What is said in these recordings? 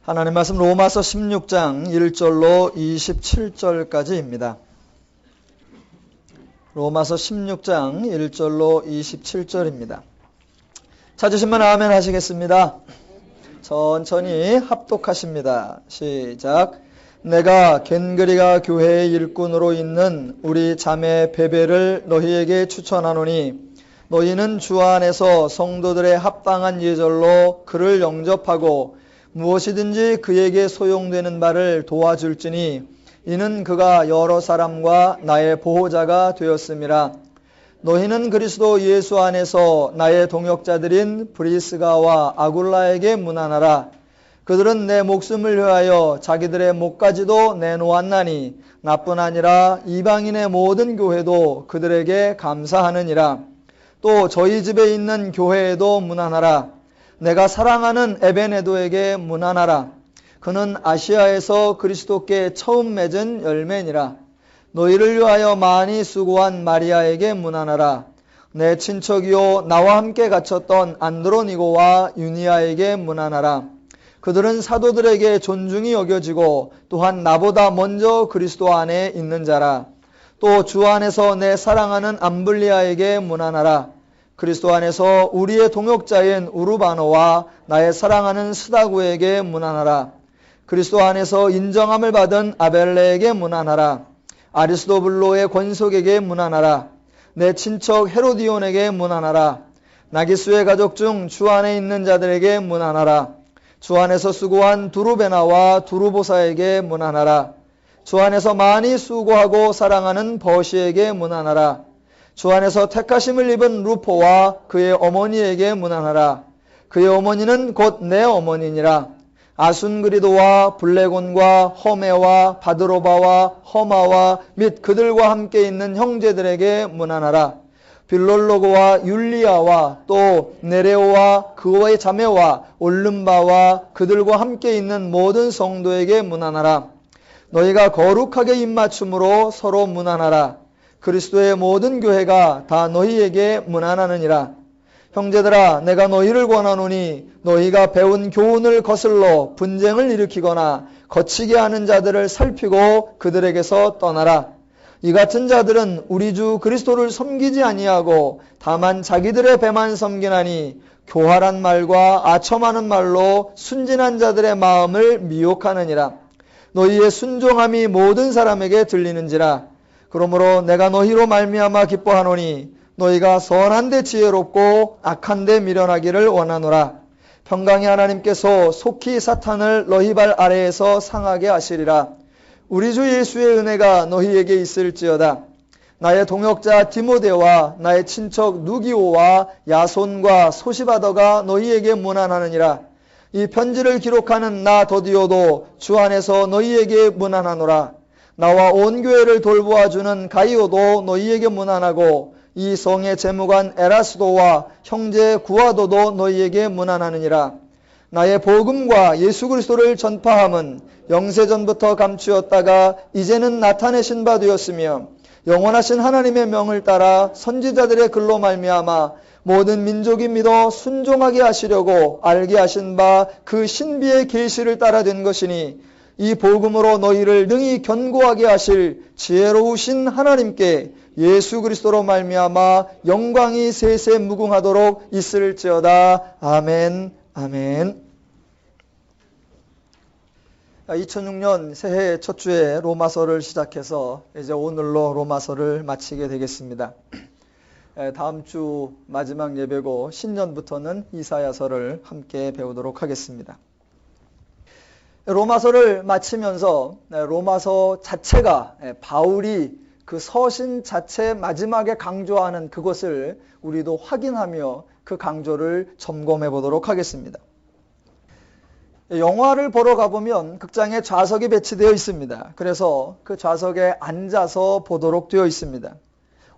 하나님 말씀 로마서 16장 1절로 27절까지입니다. 로마서 16장 1절로 27절입니다. 찾으신 분 아멘 하시겠습니다. 천천히 합독하십니다. 시작. 내가 겐그리가 교회의 일꾼으로 있는 우리 자매 베베를 너희에게 추천하노니 너희는 주 안에서 성도들의 합당한 예절로 그를 영접하고 무엇이든지 그에게 소용되는 바를 도와줄지니 이는 그가 여러 사람과 나의 보호자가 되었음이라. 너희는 그리스도 예수 안에서 나의 동역자들인 브리스가와 아굴라에게 문안하라. 그들은 내 목숨을 위하여 자기들의 목까지도 내놓았나니 나뿐 아니라 이방인의 모든 교회도 그들에게 감사하느니라. 또 저희 집에 있는 교회에도 문안하라. 내가 사랑하는 에베네도에게 문안하라. 그는 아시아에서 그리스도께 처음 맺은 열매니라. 너희를 위하여 많이 수고한 마리아에게 문안하라. 내 친척이요 나와 함께 갇혔던 안드로니고와 유니아에게 문안하라. 그들은 사도들에게 존중이 여겨지고 또한 나보다 먼저 그리스도 안에 있는 자라. 또 주 안에서 내 사랑하는 암블리아에게 문안하라. 그리스도 안에서 우리의 동역자인 우르바노와 나의 사랑하는 스다구에게 문안하라. 그리스도 안에서 인정함을 받은 아벨레에게 문안하라. 아리스도블로의 권속에게 문안하라. 내 친척 헤로디온에게 문안하라. 나기수의 가족 중 주 안에 있는 자들에게 문안하라. 주 안에서 수고한 두루베나와 두루보사에게 문안하라. 주 안에서 많이 수고하고 사랑하는 버시에게 문안하라. 주 안에서 택하심을 입은 루포와 그의 어머니에게 문안하라. 그의 어머니는 곧 내 어머니니라. 아순그리도와 블레곤과 허메와 바드로바와 허마와 및 그들과 함께 있는 형제들에게 문안하라. 빌롤로고와 율리아와 또 네레오와 그의 자매와 올름바와 그들과 함께 있는 모든 성도에게 문안하라. 너희가 거룩하게 입맞춤으로 서로 문안하라. 그리스도의 모든 교회가 다 너희에게 문안하느니라. 형제들아, 내가 너희를 권하노니 너희가 배운 교훈을 거슬러 분쟁을 일으키거나 거치게 하는 자들을 살피고 그들에게서 떠나라. 이 같은 자들은 우리 주 그리스도를 섬기지 아니하고 다만 자기들의 배만 섬기나니 교활한 말과 아첨하는 말로 순진한 자들의 마음을 미혹하느니라. 너희의 순종함이 모든 사람에게 들리는지라. 그러므로 내가 너희로 말미암아 기뻐하노니 너희가 선한데 지혜롭고 악한데 미련하기를 원하노라. 평강의 하나님께서 속히 사탄을 너희 발 아래에서 상하게 하시리라. 우리 주 예수의 은혜가 너희에게 있을지어다. 나의 동역자 디모데와 나의 친척 누기오와 야손과 소시바더가 너희에게 문안하느니라. 이 편지를 기록하는 나 더디오도 주 안에서 너희에게 문안하노라. 나와 온 교회를 돌보아주는 가이오도 너희에게 문안하고 이 성의 재무관 에라스도와 형제 구아도도 너희에게 문안하느니라. 나의 복음과 예수 그리스도를 전파함은 영세전부터 감추었다가 이제는 나타내신 바 되었으며 영원하신 하나님의 명을 따라 선지자들의 글로 말미암아 모든 민족이 믿어 순종하게 하시려고 알게 하신 바 그 신비의 계시를 따라 된 것이니 이 복음으로 너희를 능히 견고하게 하실 지혜로우신 하나님께 예수 그리스도로 말미암아 영광이 세세 무궁하도록 있을지어다. 아멘. 아멘. 2006년 새해 첫 주에 로마서를 시작해서 이제 오늘로 로마서를 마치게 되겠습니다. 다음 주 마지막 예배고 신년부터는 이사야서를 함께 배우도록 하겠습니다. 로마서를 마치면서 로마서 자체가 바울이 그 서신 자체 마지막에 강조하는 그것을 우리도 확인하며 그 강조를 점검해 보도록 하겠습니다. 영화를 보러 가보면 극장에 좌석이 배치되어 있습니다. 그래서 그 좌석에 앉아서 보도록 되어 있습니다.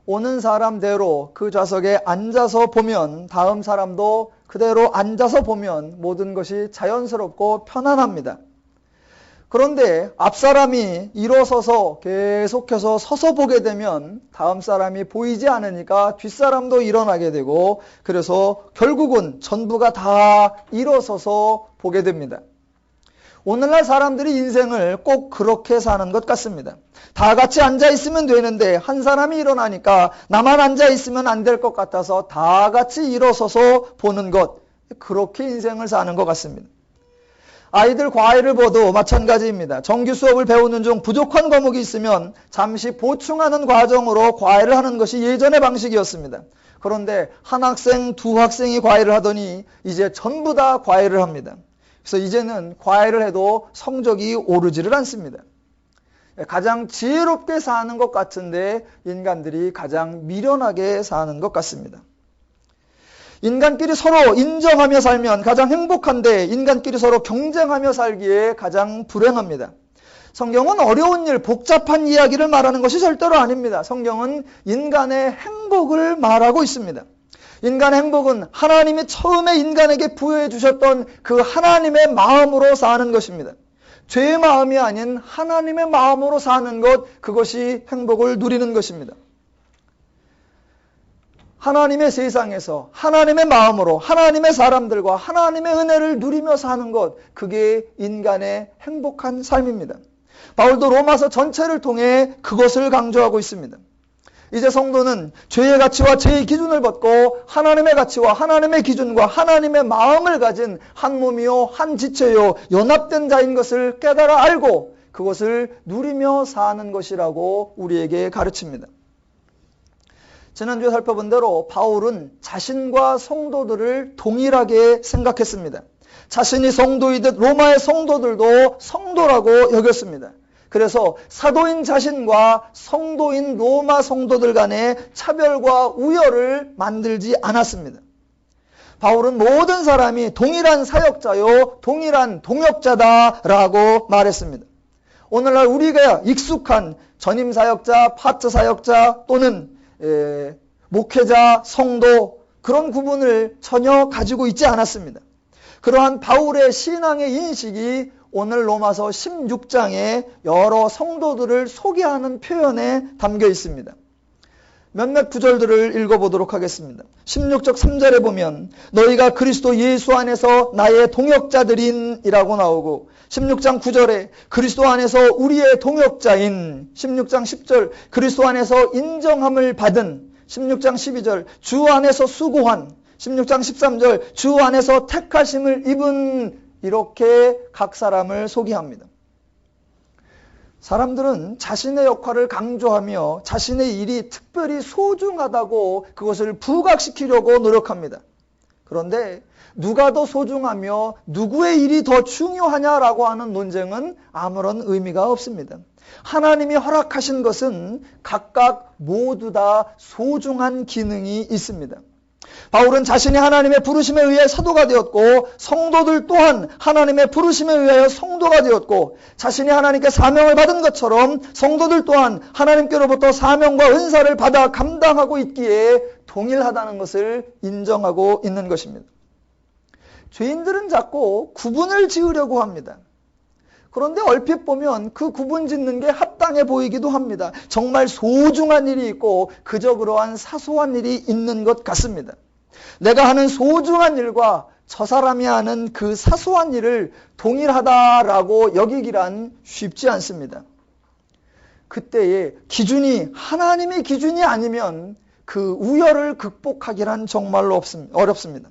오는 사람대로 그 좌석에 앉아서 보면 다음 사람도 그대로 앉아서 보면 모든 것이 자연스럽고 편안합니다. 그런데 앞 사람이 일어서서 계속해서 서서 보게 되면 다음 사람이 보이지 않으니까 뒷사람도 일어나게 되고 그래서 결국은 전부가 다 일어서서 보게 됩니다. 오늘날 사람들이 인생을 꼭 그렇게 사는 것 같습니다. 다 같이 앉아있으면 되는데 한 사람이 일어나니까 나만 앉아있으면 안 될 것 같아서 다 같이 일어서서 보는 것, 그렇게 인생을 사는 것 같습니다. 아이들 과외를 봐도 마찬가지입니다. 정규 수업을 배우는 중 부족한 과목이 있으면 잠시 보충하는 과정으로 과외를 하는 것이 예전의 방식이었습니다. 그런데 한 학생, 두 학생이 과외를 하더니 이제 전부 다 과외를 합니다. 그래서 이제는 과외를 해도 성적이 오르지를 않습니다. 가장 지혜롭게 사는 것 같은데 인간들이 가장 미련하게 사는 것 같습니다. 인간끼리 서로 인정하며 살면 가장 행복한데 인간끼리 서로 경쟁하며 살기에 가장 불행합니다. 성경은 어려운 일, 복잡한 이야기를 말하는 것이 절대로 아닙니다. 성경은 인간의 행복을 말하고 있습니다. 인간의 행복은 하나님이 처음에 인간에게 부여해 주셨던 그 하나님의 마음으로 사는 것입니다. 죄의 마음이 아닌 하나님의 마음으로 사는 것, 그것이 행복을 누리는 것입니다. 하나님의 세상에서 하나님의 마음으로 하나님의 사람들과 하나님의 은혜를 누리며 사는 것, 그게 인간의 행복한 삶입니다. 바울도 로마서 전체를 통해 그것을 강조하고 있습니다. 이제 성도는 죄의 가치와 죄의 기준을 벗고 하나님의 가치와 하나님의 기준과 하나님의 마음을 가진 한 몸이요 한 지체요 연합된 자인 것을 깨달아 알고 그것을 누리며 사는 것이라고 우리에게 가르칩니다. 지난주에 살펴본 대로 바울은 자신과 성도들을 동일하게 생각했습니다. 자신이 성도이듯 로마의 성도들도 성도라고 여겼습니다. 그래서 사도인 자신과 성도인 로마 성도들 간의 차별과 우열을 만들지 않았습니다. 바울은 모든 사람이 동일한 사역자요, 동일한 동역자다라고 말했습니다. 오늘날 우리가 익숙한 전임 사역자, 파트 사역자 또는 목회자, 성도, 그런 구분을 전혀 가지고 있지 않았습니다. 그러한 바울의 신앙의 인식이 오늘 로마서 16장에 여러 성도들을 소개하는 표현에 담겨 있습니다. 몇몇 구절들을 읽어보도록 하겠습니다. 16절 3절에 보면 너희가 그리스도 예수 안에서 나의 동역자들인 이라고 나오고 16장 9절에 그리스도 안에서 우리의 동역자인 16장 10절 그리스도 안에서 인정함을 받은 16장 12절 주 안에서 수고한 16장 13절 주 안에서 택하심을 입은 이렇게 각 사람을 소개합니다. 사람들은 자신의 역할을 강조하며 자신의 일이 특별히 소중하다고 그것을 부각시키려고 노력합니다. 그런데 누가 더 소중하며 누구의 일이 더 중요하냐라고 하는 논쟁은 아무런 의미가 없습니다. 하나님이 허락하신 것은 각각 모두 다 소중한 기능이 있습니다. 바울은 자신이 하나님의 부르심에 의해 사도가 되었고 성도들 또한 하나님의 부르심에 의하여 성도가 되었고 자신이 하나님께 사명을 받은 것처럼 성도들 또한 하나님께로부터 사명과 은사를 받아 감당하고 있기에 동일하다는 것을 인정하고 있는 것입니다. 죄인들은 자꾸 구분을 지으려고 합니다. 그런데 얼핏 보면 그 구분 짓는 게 합당해 보이기도 합니다. 정말 소중한 일이 있고 그저 그러한 사소한 일이 있는 것 같습니다. 내가 하는 소중한 일과 저 사람이 하는 그 사소한 일을 동일하다라고 여기기란 쉽지 않습니다. 그때의 기준이 하나님의 기준이 아니면 그 우열을 극복하기란 정말로 어렵습니다.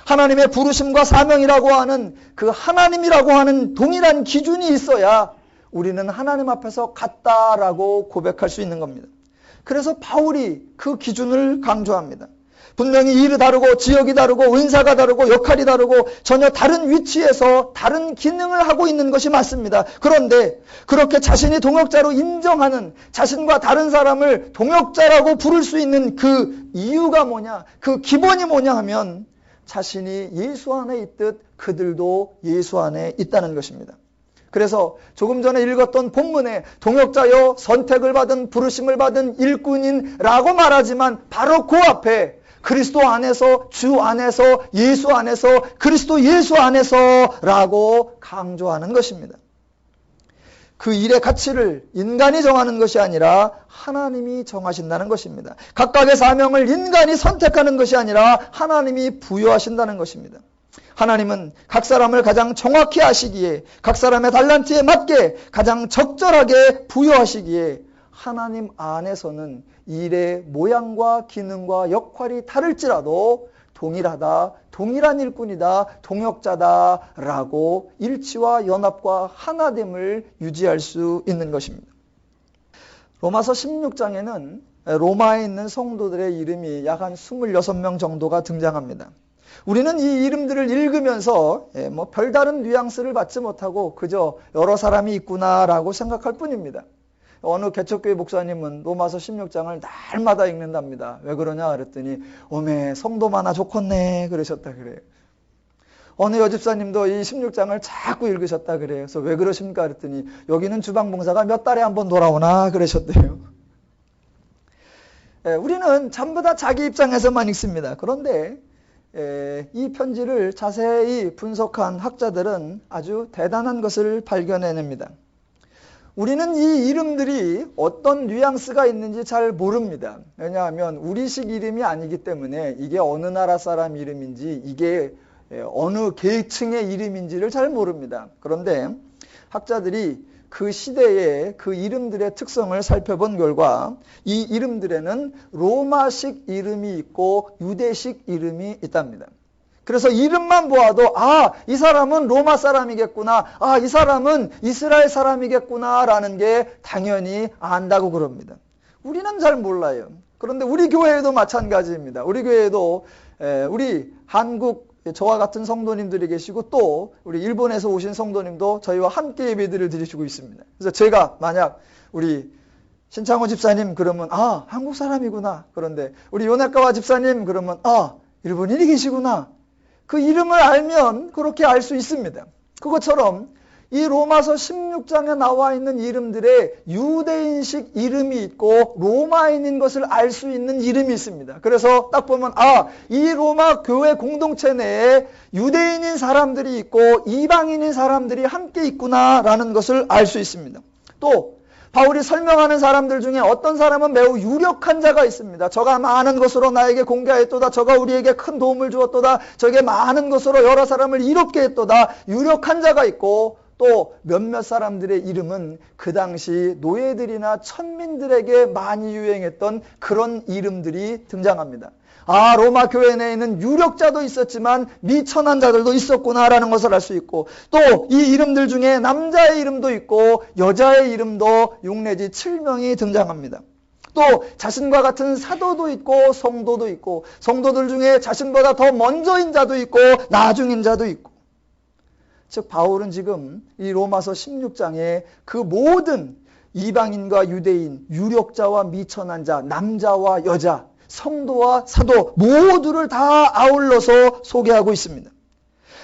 하나님의 부르심과 사명이라고 하는 그 하나님이라고 하는 동일한 기준이 있어야 우리는 하나님 앞에서 같다라고 고백할 수 있는 겁니다. 그래서 바울이 그 기준을 강조합니다. 분명히 일이 다르고 지역이 다르고 은사가 다르고 역할이 다르고 전혀 다른 위치에서 다른 기능을 하고 있는 것이 맞습니다. 그런데 그렇게 자신이 동역자로 인정하는 자신과 다른 사람을 동역자라고 부를 수 있는 그 이유가 뭐냐, 그 기본이 뭐냐 하면 자신이 예수 안에 있듯 그들도 예수 안에 있다는 것입니다. 그래서 조금 전에 읽었던 본문에 동역자여 선택을 받은 부르심을 받은 일꾼인라고 말하지만 바로 그 앞에 그리스도 안에서 주 안에서 예수 안에서 그리스도 예수 안에서라고 강조하는 것입니다. 그 일의 가치를 인간이 정하는 것이 아니라 하나님이 정하신다는 것입니다. 각각의 사명을 인간이 선택하는 것이 아니라 하나님이 부여하신다는 것입니다. 하나님은 각 사람을 가장 정확히 아시기에 각 사람의 달란트에 맞게 가장 적절하게 부여하시기에 하나님 안에서는 일의 모양과 기능과 역할이 다를지라도 동일하다, 동일한 일꾼이다, 동역자다 라고 일치와 연합과 하나됨을 유지할 수 있는 것입니다. 로마서 16장에는 로마에 있는 성도들의 이름이 약 한 26명 정도가 등장합니다. 우리는 이 이름들을 읽으면서 별다른 뉘앙스를 받지 못하고 그저 여러 사람이 있구나라고 생각할 뿐입니다. 어느 개척교회 목사님은 로마서 16장을 날마다 읽는답니다. 왜 그러냐 그랬더니 오메 성도 많아 좋겠네 그러셨다 그래요. 어느 여집사님도 이 16장을 자꾸 읽으셨다 그래요. 그래서 왜 그러십니까 그랬더니 여기는 주방봉사가 몇 달에 한 번 돌아오나 그러셨대요. 우리는 전부 다 자기 입장에서만 읽습니다. 그런데 이 편지를 자세히 분석한 학자들은 아주 대단한 것을 발견해냅니다. 우리는 이 이름들이 어떤 뉘앙스가 있는지 잘 모릅니다. 왜냐하면 우리식 이름이 아니기 때문에 이게 어느 나라 사람 이름인지 이게 어느 계층의 이름인지를 잘 모릅니다. 그런데 학자들이 그 시대의 그 이름들의 특성을 살펴본 결과 이 이름들에는 로마식 이름이 있고 유대식 이름이 있답니다. 그래서 이름만 보아도 이 사람은 로마 사람이겠구나, 이 사람은 이스라엘 사람이겠구나 라는 게 당연히 안다고 그럽니다. 우리는 잘 몰라요. 그런데 우리 교회에도 마찬가지입니다. 우리 교회에도 우리 한국 저와 같은 성도님들이 계시고 또 우리 일본에서 오신 성도님도 저희와 함께 예배들을 드리시고 있습니다. 그래서 제가 만약 우리 신창호 집사님 그러면 한국 사람이구나. 그런데 우리 요네카와 집사님 그러면 일본인이 계시구나. 그 이름을 알면 그렇게 알 수 있습니다. 그것처럼 이 로마서 16장에 나와 있는 이름들의 유대인식 이름이 있고 로마인인 것을 알 수 있는 이름이 있습니다. 그래서 딱 보면 이 로마 교회 공동체 내에 유대인인 사람들이 있고 이방인인 사람들이 함께 있구나라는 것을 알 수 있습니다. 또 바울이 설명하는 사람들 중에 어떤 사람은 매우 유력한 자가 있습니다. 저가 많은 것으로 나에게 공개하였도다. 저가 우리에게 큰 도움을 주었도다. 저게 많은 것으로 여러 사람을 이롭게 했도다. 유력한 자가 있고 또 몇몇 사람들의 이름은 그 당시 노예들이나 천민들에게 많이 유행했던 그런 이름들이 등장합니다. 로마 교회 내에는 유력자도 있었지만 미천한 자들도 있었구나라는 것을 알 수 있고 또 이 이름들 중에 남자의 이름도 있고 여자의 이름도 6 내지 7명이 등장합니다. 또 자신과 같은 사도도 있고 성도도 있고 성도들 중에 자신보다 더 먼저인 자도 있고 나중인 자도 있고 즉 바울은 지금 이 로마서 16장에 그 모든 이방인과 유대인, 유력자와 미천한 자, 남자와 여자, 성도와 사도 모두를 다 아울러서 소개하고 있습니다.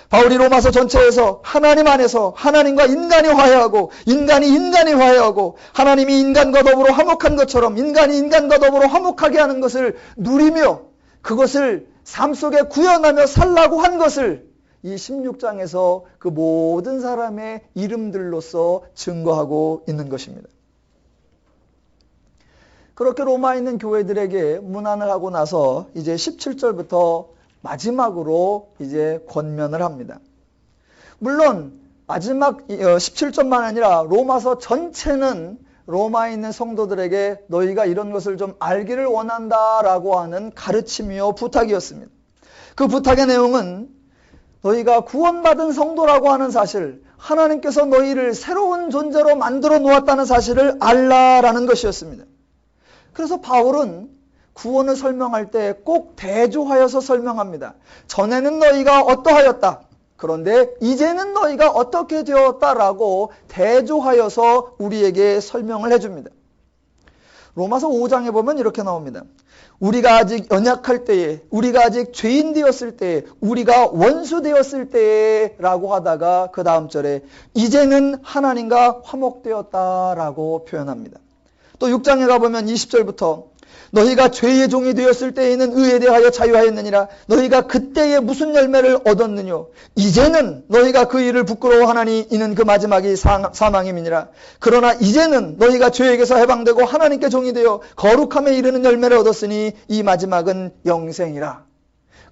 바울이 로마서 전체에서 하나님 안에서 하나님과 인간이 화해하고 인간이 인간이 화해하고 하나님이 인간과 더불어 화목한 것처럼 인간이 인간과 더불어 화목하게 하는 것을 누리며 그것을 삶 속에 구현하며 살라고 한 것을 이 16장에서 그 모든 사람의 이름들로서 증거하고 있는 것입니다. 그렇게 로마에 있는 교회들에게 문안을 하고 나서 이제 17절부터 마지막으로 이제 권면을 합니다. 물론 마지막 17절만 아니라 로마서 전체는 로마에 있는 성도들에게 너희가 이런 것을 좀 알기를 원한다라고 하는 가르침이요 부탁이었습니다. 그 부탁의 내용은 너희가 구원받은 성도라고 하는 사실, 하나님께서 너희를 새로운 존재로 만들어 놓았다는 사실을 알라라는 것이었습니다. 그래서 바울은 구원을 설명할 때 꼭 대조하여서 설명합니다. 전에는 너희가 어떠하였다. 그런데 이제는 너희가 어떻게 되었다라고 대조하여서 우리에게 설명을 해줍니다. 로마서 5장에 보면 이렇게 나옵니다. 우리가 아직 연약할 때에, 우리가 아직 죄인 되었을 때에, 우리가 원수 되었을 때에 라고 하다가 그 다음 절에 이제는 하나님과 화목되었다라고 표현합니다. 또 6장에 가보면 20절부터 너희가 죄의 종이 되었을 때에는 의에 대하여 자유하였느니라. 너희가 그때에 무슨 열매를 얻었느뇨. 이제는 너희가 그 일을 부끄러워하나니 이는 그 마지막이 사망임이니라. 그러나 이제는 너희가 죄에게서 해방되고 하나님께 종이 되어 거룩함에 이르는 열매를 얻었으니 이 마지막은 영생이라.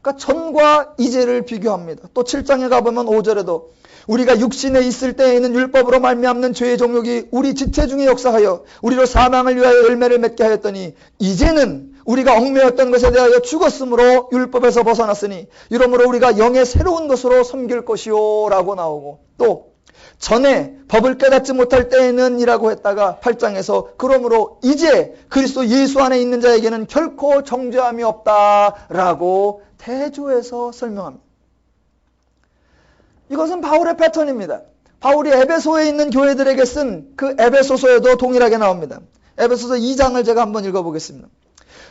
그러니까 전과 이제를 비교합니다. 또 7장에 가보면 5절에도 우리가 육신에 있을 때에는 율법으로 말미암는 죄의 정욕이 우리 지체 중에 역사하여 우리로 사망을 위하여 열매를 맺게 하였더니 이제는 우리가 얽매였던 것에 대하여 죽었으므로 율법에서 벗어났으니 이러므로 우리가 영의 새로운 것으로 섬길 것이요 라고 나오고, 또 전에 법을 깨닫지 못할 때에는 이라고 했다가 8장에서 그러므로 이제 그리스도 예수 안에 있는 자에게는 결코 정죄함이 없다라고 대조해서 설명합니다. 이것은 바울의 패턴입니다. 바울이 에베소에 있는 교회들에게 쓴 그 에베소서에도 동일하게 나옵니다. 에베소서 2장을 제가 한번 읽어보겠습니다.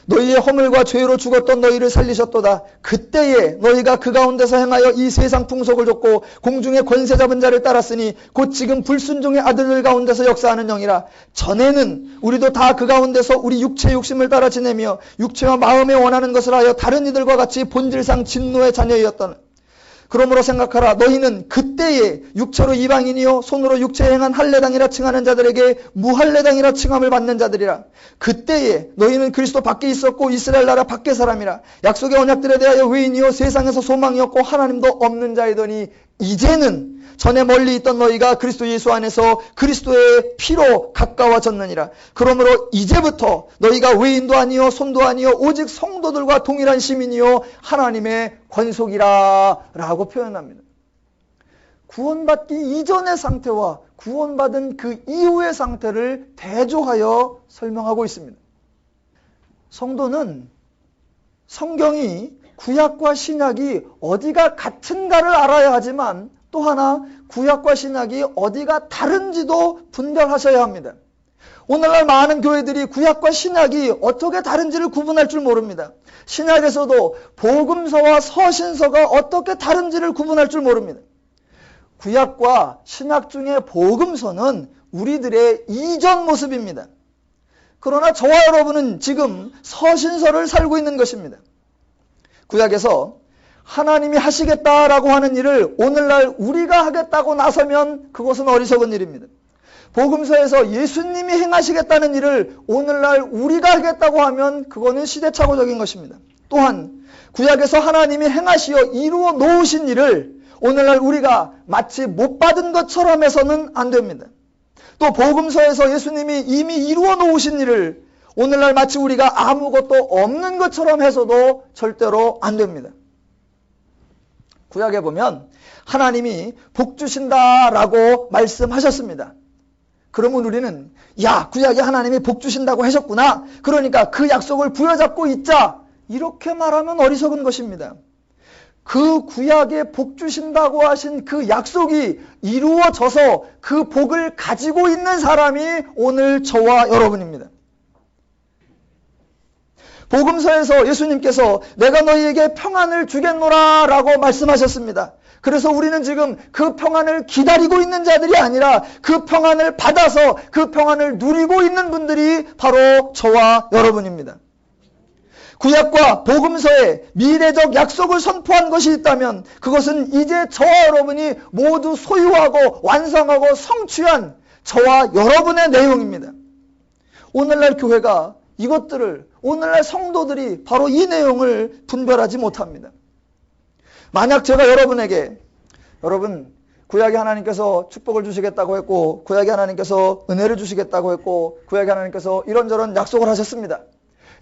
너희의 허물과 죄로 죽었던 너희를 살리셨도다. 그때에 너희가 그 가운데서 행하여 이 세상 풍속을 줬고 공중의 권세 잡은 자를 따랐으니 곧 지금 불순종의 아들들 가운데서 역사하는 영이라. 전에는 우리도 다 그 가운데서 우리 육체의 욕심을 따라 지내며 육체와 마음에 원하는 것을 하여 다른 이들과 같이 본질상 진노의 자녀이었던. 그러므로 생각하라. 너희는 그때에 육체로 이방인이요 손으로 육체에 행한 할례당이라 칭하는 자들에게 무할례당이라 칭함을 받는 자들이라. 그때에 너희는 그리스도 밖에 있었고 이스라엘 나라 밖의 사람이라. 약속의 언약들에 대하여 외인이요 세상에서 소망이었고 하나님도 없는 자이더니 이제는 전에 멀리 있던 너희가 그리스도 예수 안에서 그리스도의 피로 가까워졌느니라. 그러므로 이제부터 너희가 외인도 아니요 손도 아니요 오직 성도들과 동일한 시민이요 하나님의 권속이라 라고 표현합니다. 구원받기 이전의 상태와 구원받은 그 이후의 상태를 대조하여 설명하고 있습니다. 성도는 성경이 구약과 신약이 어디가 같은가를 알아야 하지만 또 하나 구약과 신약이 어디가 다른지도 분별하셔야 합니다. 오늘날 많은 교회들이 구약과 신약이 어떻게 다른지를 구분할 줄 모릅니다. 신약에서도 복음서와 서신서가 어떻게 다른지를 구분할 줄 모릅니다. 구약과 신약 중에 복음서는 우리들의 이전 모습입니다. 그러나 저와 여러분은 지금 서신서를 살고 있는 것입니다. 구약에서 하나님이 하시겠다라고 하는 일을 오늘날 우리가 하겠다고 나서면 그것은 어리석은 일입니다. 복음서에서 예수님이 행하시겠다는 일을 오늘날 우리가 하겠다고 하면 그거는 시대착오적인 것입니다. 또한 구약에서 하나님이 행하시어 이루어 놓으신 일을 오늘날 우리가 마치 못 받은 것처럼 해서는 안 됩니다. 또 복음서에서 예수님이 이미 이루어 놓으신 일을 오늘날 마치 우리가 아무것도 없는 것처럼 해서도 절대로 안 됩니다. 구약에 보면 하나님이 복 주신다라고 말씀하셨습니다. 그러면 우리는 야, 구약에 하나님이 복 주신다고 하셨구나. 그러니까 그 약속을 부여잡고 있자. 이렇게 말하면 어리석은 것입니다. 그 구약에 복 주신다고 하신 그 약속이 이루어져서 그 복을 가지고 있는 사람이 오늘 저와 여러분입니다. 복음서에서 예수님께서 내가 너희에게 평안을 주겠노라 라고 말씀하셨습니다. 그래서 우리는 지금 그 평안을 기다리고 있는 자들이 아니라 그 평안을 받아서 그 평안을 누리고 있는 분들이 바로 저와 여러분입니다. 구약과 복음서에 미래적 약속을 선포한 것이 있다면 그것은 이제 저와 여러분이 모두 소유하고 완성하고 성취한 저와 여러분의 내용입니다. 오늘날 교회가 이것들을, 오늘날 성도들이 바로 이 내용을 분별하지 못합니다. 만약 제가 여러분에게 여러분 구약의 하나님께서 축복을 주시겠다고 했고 구약의 하나님께서 은혜를 주시겠다고 했고 구약의 하나님께서 이런저런 약속을 하셨습니다.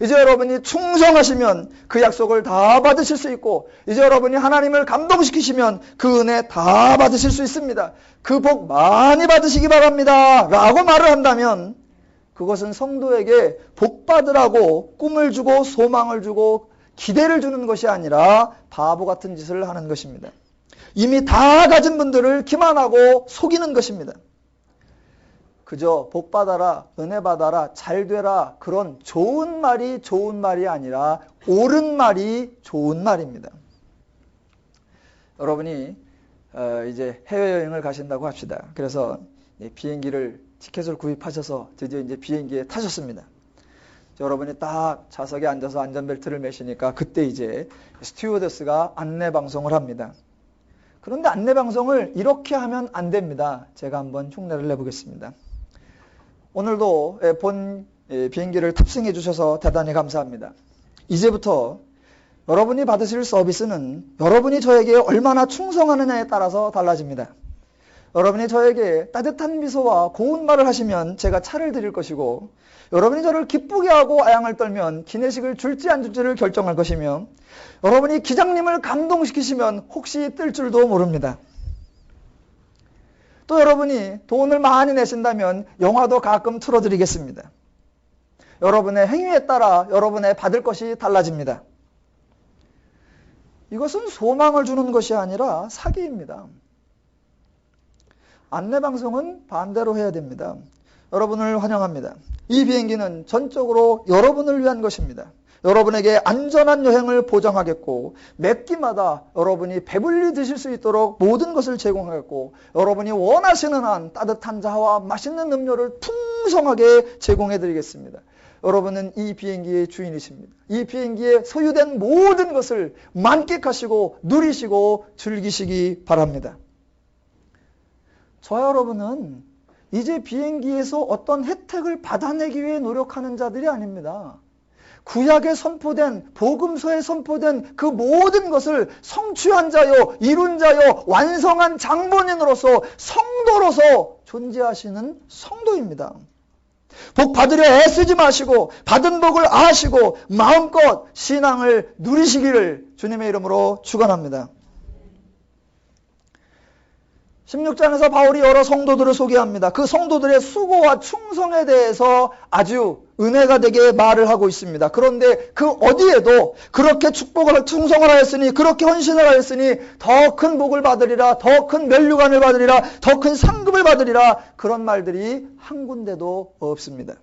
이제 여러분이 충성하시면 그 약속을 다 받으실 수 있고 이제 여러분이 하나님을 감동시키시면 그 은혜 다 받으실 수 있습니다. 그 복 많이 받으시기 바랍니다 라고 말을 한다면 그것은 성도에게 복 받으라고 꿈을 주고 소망을 주고 기대를 주는 것이 아니라 바보 같은 짓을 하는 것입니다. 이미 다 가진 분들을 기만하고 속이는 것입니다. 그저 복 받아라, 은혜 받아라, 잘 되라 그런 좋은 말이 아니라 옳은 말이 좋은 말입니다. 여러분이 이제 해외여행을 가신다고 합시다. 그래서 티켓을 구입하셔서 드디어 이제 비행기에 타셨습니다. 여러분이 딱 좌석에 앉아서 안전벨트를 매시니까 그때 이제 스튜어디스가 안내방송을 합니다. 그런데 안내방송을 이렇게 하면 안 됩니다. 제가 한번 흉내를 내보겠습니다. 오늘도 본 비행기를 탑승해 주셔서 대단히 감사합니다. 이제부터 여러분이 받으실 서비스는 여러분이 저에게 얼마나 충성하느냐에 따라서 달라집니다. 여러분이 저에게 따뜻한 미소와 고운 말을 하시면 제가 차를 드릴 것이고, 여러분이 저를 기쁘게 하고 아양을 떨면 기내식을 줄지 안 줄지를 결정할 것이며, 여러분이 기장님을 감동시키시면 혹시 뜰 줄도 모릅니다. 또 여러분이 돈을 많이 내신다면 영화도 가끔 틀어드리겠습니다. 여러분의 행위에 따라 여러분의 받을 것이 달라집니다. 이것은 소망을 주는 것이 아니라 사기입니다. 안내방송은 반대로 해야 됩니다. 여러분을 환영합니다. 이 비행기는 전적으로 여러분을 위한 것입니다. 여러분에게 안전한 여행을 보장하겠고, 몇 끼마다 여러분이 배불리 드실 수 있도록 모든 것을 제공하겠고, 여러분이 원하시는 한 따뜻한 자와 맛있는 음료를 풍성하게 제공해드리겠습니다. 여러분은 이 비행기의 주인이십니다. 이 비행기에 소유된 모든 것을 만끽하시고 누리시고 즐기시기 바랍니다. 저와 여러분은 이제 비행기에서 어떤 혜택을 받아내기 위해 노력하는 자들이 아닙니다. 구약에 선포된, 복음서에 선포된 그 모든 것을 성취한 자요, 이룬 자요, 완성한 장본인으로서, 성도로서 존재하시는 성도입니다. 복 받으려 애쓰지 마시고 받은 복을 아시고 마음껏 신앙을 누리시기를 주님의 이름으로 축원합니다. 16장에서 바울이 여러 성도들을 소개합니다. 그 성도들의 수고와 충성에 대해서 아주 은혜가 되게 말을 하고 있습니다. 그런데 그 어디에도 그렇게 축복을 충성을 하였으니, 그렇게 헌신을 하였으니 더 큰 복을 받으리라, 더 큰 면류관을 받으리라, 더 큰 상급을 받으리라, 그런 말들이 한 군데도 없습니다.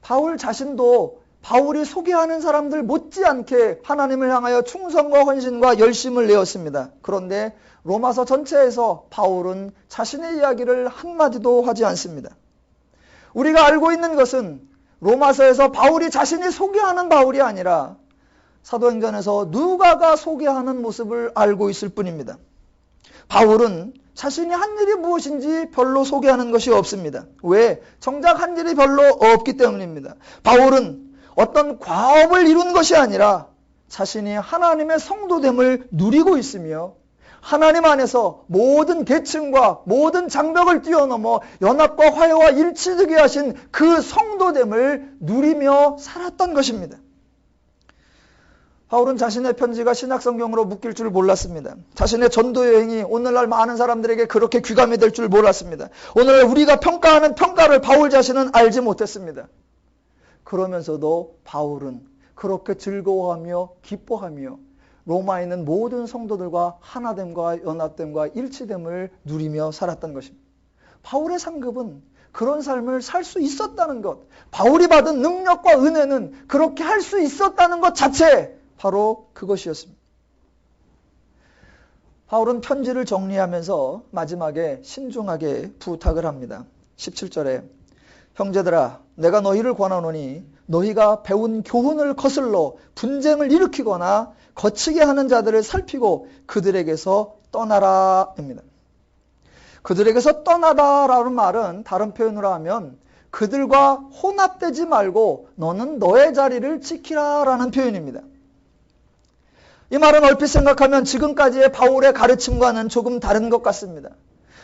바울 자신도 바울이 소개하는 사람들 못지않게 하나님을 향하여 충성과 헌신과 열심을 내었습니다. 그런데 로마서 전체에서 바울은 자신의 이야기를 한마디도 하지 않습니다. 우리가 알고 있는 것은 로마서에서 바울이 자신이 소개하는 바울이 아니라 사도행전에서 누가가 소개하는 모습을 알고 있을 뿐입니다. 바울은 자신이 한 일이 무엇인지 별로 소개하는 것이 없습니다. 왜? 정작 한 일이 별로 없기 때문입니다. 바울은 어떤 과업을 이룬 것이 아니라 자신이 하나님의 성도됨을 누리고 있으며, 하나님 안에서 모든 계층과 모든 장벽을 뛰어넘어 연합과 화해와 일치되게 하신 그 성도됨을 누리며 살았던 것입니다. 바울은 자신의 편지가 신약성경으로 묶일 줄 몰랐습니다. 자신의 전도 여행이 오늘날 많은 사람들에게 그렇게 귀감이 될 줄 몰랐습니다. 오늘날 우리가 평가하는 평가를 바울 자신은 알지 못했습니다. 그러면서도 바울은 그렇게 즐거워하며 기뻐하며 로마에 있는 모든 성도들과 하나됨과 연합됨과 일치됨을 누리며 살았던 것입니다. 바울의 상급은 그런 삶을 살 수 있었다는 것, 바울이 받은 능력과 은혜는 그렇게 할 수 있었다는 것 자체, 바로 그것이었습니다. 바울은 편지를 정리하면서 마지막에 신중하게 부탁을 합니다. 17절에 형제들아, 내가 너희를 권하노니 너희가 배운 교훈을 거슬러 분쟁을 일으키거나 거치게 하는 자들을 살피고 그들에게서 떠나라 입니다. 그들에게서 떠나다라는 말은 다른 표현으로 하면 그들과 혼합되지 말고 너는 너의 자리를 지키라라는 표현입니다. 이 말은 얼핏 생각하면 지금까지의 바울의 가르침과는 조금 다른 것 같습니다.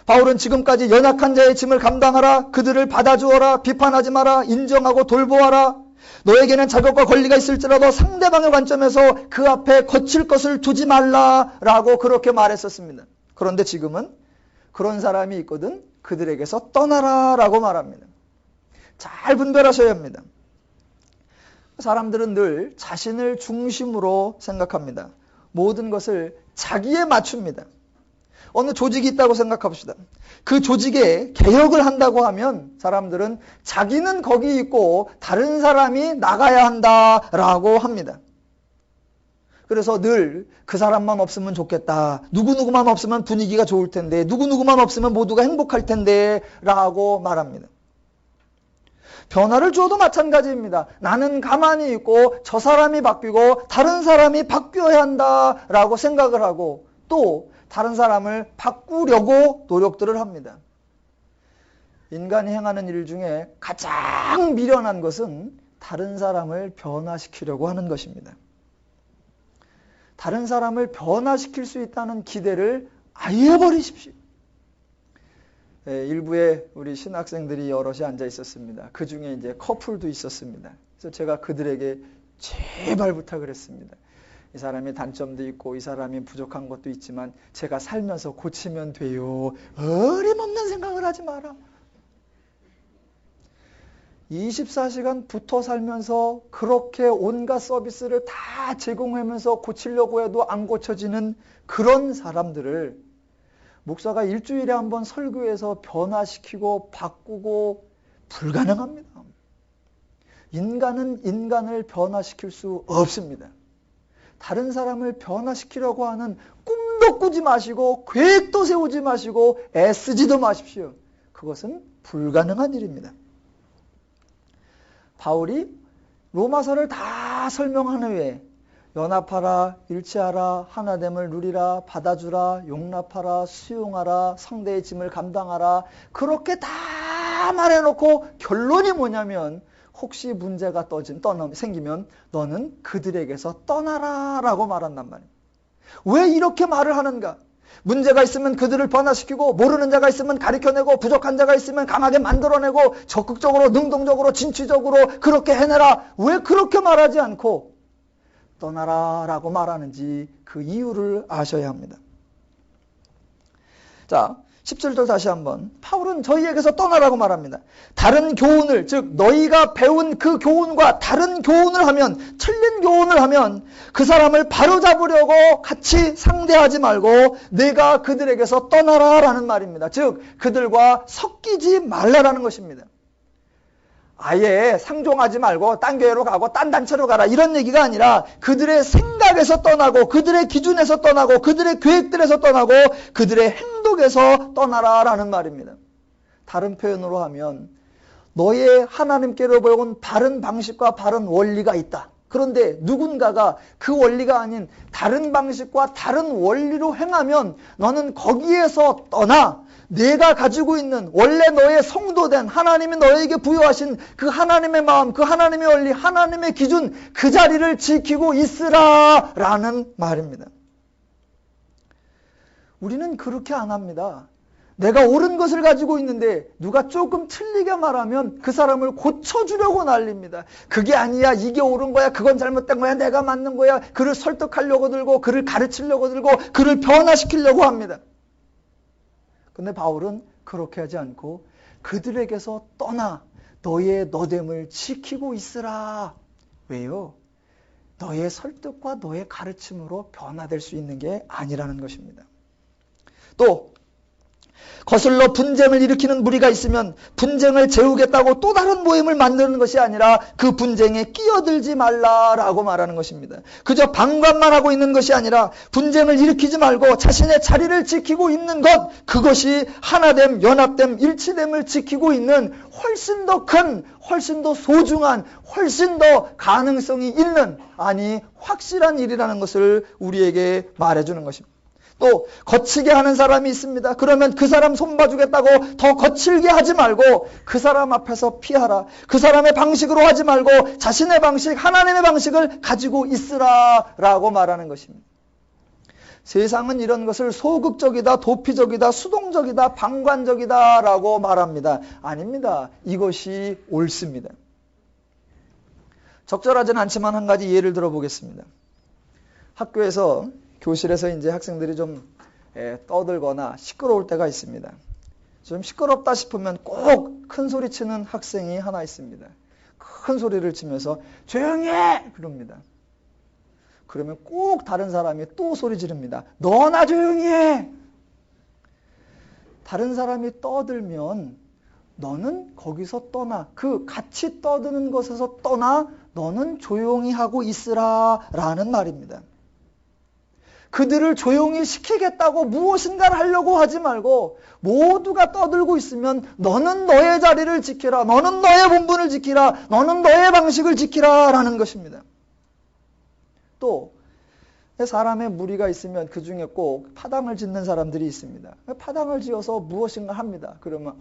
바울은 지금까지 연약한 자의 짐을 감당하라, 그들을 받아주어라, 비판하지 마라, 인정하고 돌보아라, 너에게는 자격과 권리가 있을지라도 상대방의 관점에서 그 앞에 거칠 것을 두지 말라라고 그렇게 말했었습니다. 그런데 지금은 그런 사람이 있거든 그들에게서 떠나라라고 말합니다. 잘 분별하셔야 합니다. 사람들은 늘 자신을 중심으로 생각합니다. 모든 것을 자기에 맞춥니다. 어느 조직이 있다고 생각합시다. 그 조직에 개혁을 한다고 하면 사람들은 자기는 거기 있고 다른 사람이 나가야 한다라고 합니다. 그래서 늘 그 사람만 없으면 좋겠다. 누구누구만 없으면 분위기가 좋을 텐데, 누구누구만 없으면 모두가 행복할 텐데 라고 말합니다. 변화를 주어도 마찬가지입니다. 나는 가만히 있고 저 사람이 바뀌고 다른 사람이 바뀌어야 한다라고 생각을 하고 또 다른 사람을 바꾸려고 노력들을 합니다. 인간이 행하는 일 중에 가장 미련한 것은 다른 사람을 변화시키려고 하는 것입니다. 다른 사람을 변화시킬 수 있다는 기대를 아예 버리십시오. 일부에 우리 신학생들이 여럿이 앉아 있었습니다. 그 중에 이제 커플도 있었습니다. 그래서 제가 그들에게 제발 부탁을 했습니다. 이 사람이 단점도 있고 이 사람이 부족한 것도 있지만 제가 살면서 고치면 돼요. 어림없는 생각을 하지 마라. 24시간 붙어 살면서 그렇게 온갖 서비스를 다 제공하면서 고치려고 해도 안 고쳐지는 그런 사람들을 목사가 일주일에 한 번 설교해서 변화시키고 바꾸고 불가능합니다. 인간은 인간을 변화시킬 수 없습니다. 다른 사람을 변화시키려고 하는 꿈도 꾸지 마시고 계획도 세우지 마시고 애쓰지도 마십시오. 그것은 불가능한 일입니다. 바울이 로마서를 다 설명한 후에 연합하라, 일치하라, 하나됨을 누리라, 받아주라, 용납하라, 수용하라, 상대의 짐을 감당하라 그렇게 다 말해놓고 결론이 뭐냐면 혹시 문제가 생기면 너는 그들에게서 떠나라 라고 말한단 말이에요. 왜 이렇게 말을 하는가? 문제가 있으면 그들을 변화시키고 모르는 자가 있으면 가르쳐내고 부족한 자가 있으면 강하게 만들어내고 적극적으로 능동적으로 진취적으로 그렇게 해내라. 왜 그렇게 말하지 않고 떠나라 라고 말하는지 그 이유를 아셔야 합니다. 자, 17절 다시 한번. 바울은 저희에게서 떠나라고 말합니다. 다른 교훈을, 즉 너희가 배운 그 교훈과 다른 교훈을 하면, 틀린 교훈을 하면 그 사람을 바로잡으려고 같이 상대하지 말고 내가 그들에게서 떠나라 라는 말입니다. 즉 그들과 섞이지 말라라는 것입니다. 아예 상종하지 말고 딴 교회로 가고 딴 단체로 가라 이런 얘기가 아니라 그들의 생각에서 떠나고 그들의 기준에서 떠나고 그들의 계획들에서 떠나고 그들의 행동에서 떠나라라는 말입니다. 다른 표현으로 하면 너의 하나님께로 배운 바른 방식과 바른 원리가 있다. 그런데 누군가가 그 원리가 아닌 다른 방식과 다른 원리로 행하면 너는 거기에서 떠나 내가 가지고 있는 원래 너의 성도된 하나님이 너에게 부여하신 그 하나님의 마음, 그 하나님의 원리, 하나님의 기준 그 자리를 지키고 있으라 라는 말입니다. 우리는 그렇게 안 합니다. 내가 옳은 것을 가지고 있는데 누가 조금 틀리게 말하면 그 사람을 고쳐주려고 난립니다. 그게 아니야, 이게 옳은 거야, 그건 잘못된 거야, 내가 맞는 거야. 그를 설득하려고 들고 그를 가르치려고 들고 그를 변화시키려고 합니다. 근데 바울은 그렇게 하지 않고 그들에게서 떠나 너의 너됨을 지키고 있으라. 왜요? 너의 설득과 너의 가르침으로 변화될 수 있는 게 아니라는 것입니다. 또 거슬러 분쟁을 일으키는 무리가 있으면 분쟁을 재우겠다고 또 다른 모임을 만드는 것이 아니라 그 분쟁에 끼어들지 말라라고 말하는 것입니다. 그저 방관만 하고 있는 것이 아니라 분쟁을 일으키지 말고 자신의 자리를 지키고 있는 것, 그것이 하나됨, 연합됨, 일치됨을 지키고 있는 훨씬 더 큰, 훨씬 더 소중한, 훨씬 더 가능성이 있는, 아니 확실한 일이라는 것을 우리에게 말해주는 것입니다. 또 거치게 하는 사람이 있습니다. 그러면 그 사람 손봐주겠다고 더 거칠게 하지 말고 그 사람 앞에서 피하라. 그 사람의 방식으로 하지 말고 자신의 방식, 하나님의 방식을 가지고 있으라 라고 말하는 것입니다. 세상은 이런 것을 소극적이다, 도피적이다, 수동적이다, 방관적이다 라고 말합니다. 아닙니다. 이것이 옳습니다. 적절하진 않지만 한 가지 예를 들어보겠습니다. 학교에서 교실에서 이제 학생들이 좀 떠들거나 시끄러울 때가 있습니다. 좀 시끄럽다 싶으면 꼭 큰 소리 치는 학생이 하나 있습니다. 큰 소리를 치면서 조용히 해! 그럽니다. 그러면 꼭 다른 사람이 또 소리 지릅니다. 너나 조용히 해! 다른 사람이 떠들면 너는 거기서 떠나. 그 같이 떠드는 것에서 떠나 너는 조용히 하고 있으라 라는 말입니다. 그들을 조용히 시키겠다고 무엇인가를 하려고 하지 말고 모두가 떠들고 있으면 너는 너의 자리를 지키라. 너는 너의 본분을 지키라. 너는 너의 방식을 지키라 라는 것입니다. 또 사람의 무리가 있으면 그 중에 꼭 파당을 짓는 사람들이 있습니다. 파당을 지어서 무엇인가 합니다. 그러면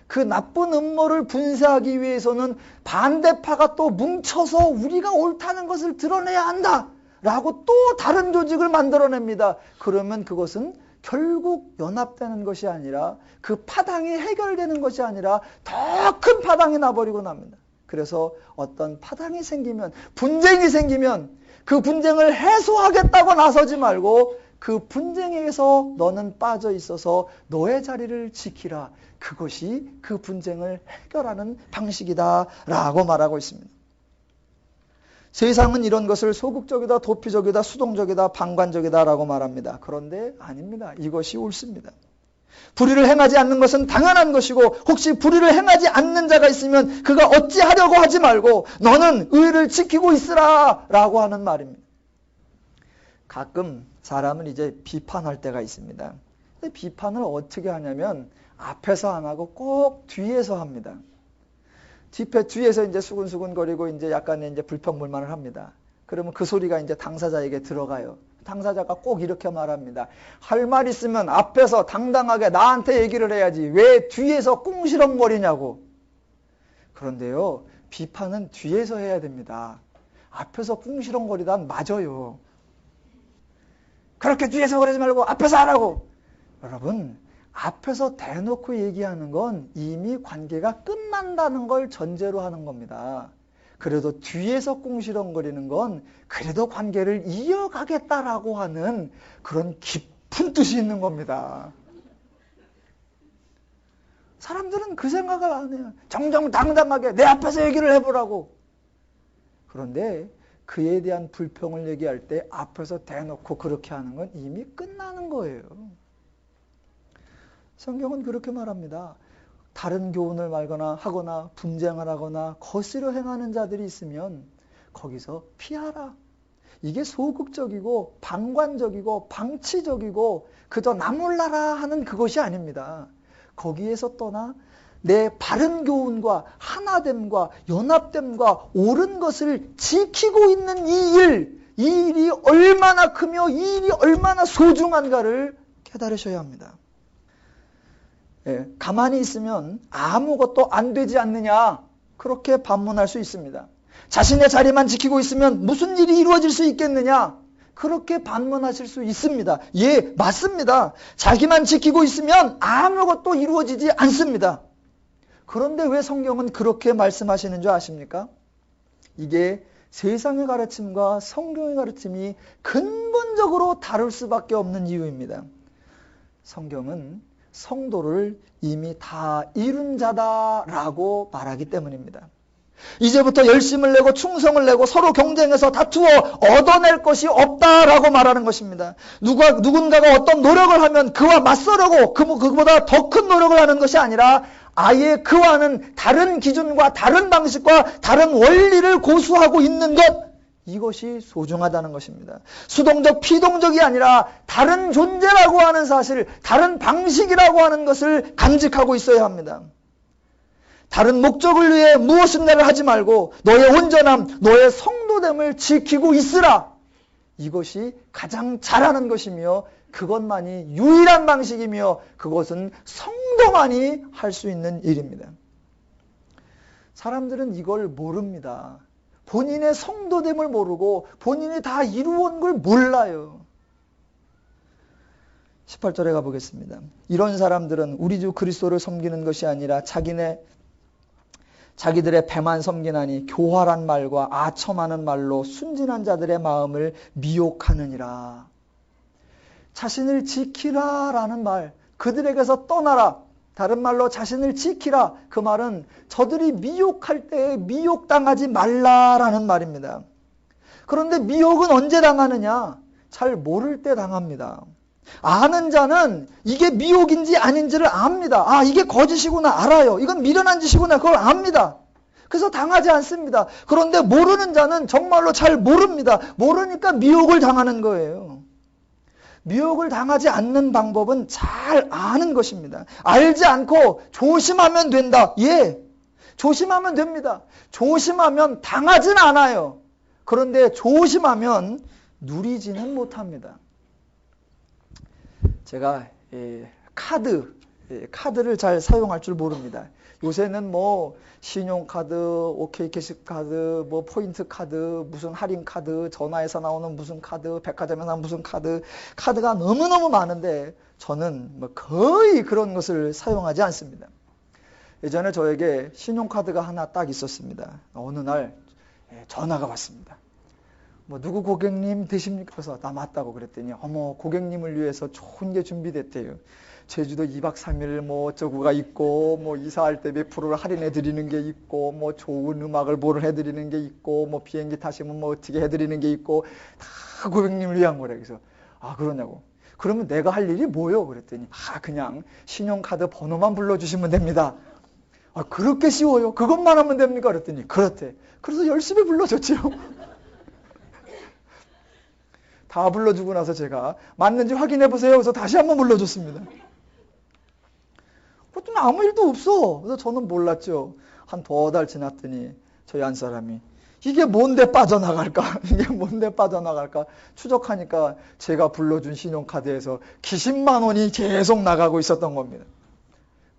그 나쁜 음모를 분쇄하기 위해서는 반대파가 또 뭉쳐서 우리가 옳다는 것을 드러내야 한다 라고 또 다른 조직을 만들어냅니다. 그러면 그것은 결국 연합되는 것이 아니라 그 파당이 해결되는 것이 아니라 더 큰 파당이 나버리고 납니다. 그래서 어떤 파당이 생기면, 분쟁이 생기면 그 분쟁을 해소하겠다고 나서지 말고 그 분쟁에서 너는 빠져 있어서 너의 자리를 지키라. 그것이 그 분쟁을 해결하는 방식이다 라고 말하고 있습니다. 세상은 이런 것을 소극적이다, 도피적이다, 수동적이다, 방관적이다 라고 말합니다. 그런데 아닙니다. 이것이 옳습니다. 불의를 행하지 않는 것은 당연한 것이고 혹시 불의를 행하지 않는 자가 있으면 그가 어찌하려고 하지 말고 너는 의를 지키고 있으라 라고 하는 말입니다. 가끔 사람은 이제 비판할 때가 있습니다. 근데 비판을 어떻게 하냐면 앞에서 안 하고 꼭 뒤에서 합니다. 뒤에서 이제 수근수근거리고 이제 약간 이제 불평불만을 합니다. 그러면 그 소리가 이제 당사자에게 들어가요. 당사자가 꼭 이렇게 말합니다. 할 말 있으면 앞에서 당당하게 나한테 얘기를 해야지 왜 뒤에서 꿍시렁거리냐고. 그런데요, 비판은 뒤에서 해야 됩니다. 앞에서 꿍시렁거리다 맞아요. 그렇게 뒤에서 그러지 말고 앞에서 하라고. 여러분, 앞에서 대놓고 얘기하는 건 이미 관계가 끝난다는 걸 전제로 하는 겁니다. 그래도 뒤에서 꿍시렁거리는 건 그래도 관계를 이어가겠다라고 하는 그런 깊은 뜻이 있는 겁니다. 사람들은 그 생각을 안 해요. 정정당당하게 내 앞에서 얘기를 해보라고. 그런데 그에 대한 불평을 얘기할 때 앞에서 대놓고 그렇게 하는 건 이미 끝나는 거예요. 성경은 그렇게 말합니다. 다른 교훈을 말거나 하거나 분쟁을 하거나 거스려 행하는 자들이 있으면 거기서 피하라. 이게 소극적이고 방관적이고 방치적이고 그저 나 몰라라 하는 그것이 아닙니다. 거기에서 떠나 내 바른 교훈과 하나됨과 연합됨과 옳은 것을 지키고 있는 이 일이 얼마나 크며 이 일이 얼마나 소중한가를 깨달으셔야 합니다. 가만히 있으면 아무것도 안 되지 않느냐 그렇게 반문할 수 있습니다. 자신의 자리만 지키고 있으면 무슨 일이 이루어질 수 있겠느냐 그렇게 반문하실 수 있습니다. 예, 맞습니다. 자기만 지키고 있으면 아무것도 이루어지지 않습니다. 그런데 왜 성경은 그렇게 말씀하시는 줄 아십니까? 이게 세상의 가르침과 성경의 가르침이 근본적으로 다를 수밖에 없는 이유입니다. 성경은 성도를 이미 다 이룬 자다라고 말하기 때문입니다. 이제부터 열심을 내고 충성을 내고 서로 경쟁해서 다투어 얻어낼 것이 없다라고 말하는 것입니다. 누군가가 어떤 노력을 하면 그와 맞서려고 그보다 더 큰 노력을 하는 것이 아니라 아예 그와는 다른 기준과 다른 방식과 다른 원리를 고수하고 있는 것, 이것이 소중하다는 것입니다. 수동적, 피동적이 아니라 다른 존재라고 하는 사실, 다른 방식이라고 하는 것을 간직하고 있어야 합니다. 다른 목적을 위해 무엇인가를 하지 말고 너의 온전함, 너의 성도됨을 지키고 있으라. 이것이 가장 잘하는 것이며 그것만이 유일한 방식이며 그것은 성도만이 할 수 있는 일입니다. 사람들은 이걸 모릅니다. 본인의 성도됨을 모르고 본인이 다 이루어온 걸 몰라요. 18절에 가보겠습니다. 이런 사람들은 우리 주 그리스도를 섬기는 것이 아니라 자기들의 배만 섬기나니 교활한 말과 아첨하는 말로 순진한 자들의 마음을 미혹하느니라. 자신을 지키라라는 말, 그들에게서 떠나라. 다른 말로 자신을 지키라. 그 말은 저들이 미혹할 때 미혹당하지 말라라는 말입니다. 그런데 미혹은 언제 당하느냐? 잘 모를 때 당합니다. 아는 자는 이게 미혹인지 아닌지를 압니다. 아, 이게 거짓이구나 알아요. 이건 미련한 짓이구나 그걸 압니다. 그래서 당하지 않습니다. 그런데 모르는 자는 정말로 잘 모릅니다. 모르니까 미혹을 당하는 거예요. 미혹을 당하지 않는 방법은 잘 아는 것입니다. 알지 않고 조심하면 된다. 예, 조심하면 됩니다. 조심하면 당하진 않아요. 그런데 조심하면 누리지는 못합니다. 제가 카드를 잘 사용할 줄 모릅니다. 요새는 뭐 신용카드, OK 캐시카드, 뭐 포인트 카드, 무슨 할인 카드, 전화에서 나오는 무슨 카드, 백화점에서 나오는 무슨 카드가 너무너무 많은데 저는 뭐 거의 그런 것을 사용하지 않습니다. 예전에 저에게 신용카드가 하나 딱 있었습니다. 어느 날 전화가 왔습니다. 뭐 누구 고객님 되십니까? 그래서 나 맞다고 그랬더니 어머 고객님을 위해서 좋은 게 준비됐대요. 제주도 2박 3일 뭐 어쩌고가 있고 뭐 이사할 때 몇 프로를 할인해 드리는 게 있고 뭐 좋은 음악을 보러 해 드리는 게 있고 뭐 비행기 타시면 뭐 어떻게 해 드리는 게 있고 다 고객님을 위한 거래. 그래서 그러냐고. 그러면 내가 할 일이 뭐요? 그랬더니 그냥 신용카드 번호만 불러주시면 됩니다. 그렇게 쉬워요? 그것만 하면 됩니까? 그랬더니 그렇대. 그래서 열심히 불러줬지요. 다 불러주고 나서 제가 맞는지 확인해 보세요. 그래서 다시 한번 불러줬습니다. 그랬더니 아무 일도 없어. 그래서 저는 몰랐죠. 한 2달 지났더니 저희 한 사람이 이게 뭔데 빠져나갈까? 이게 뭔데 빠져나갈까? 추적하니까 제가 불러준 신용카드에서 기십만 원이 계속 나가고 있었던 겁니다.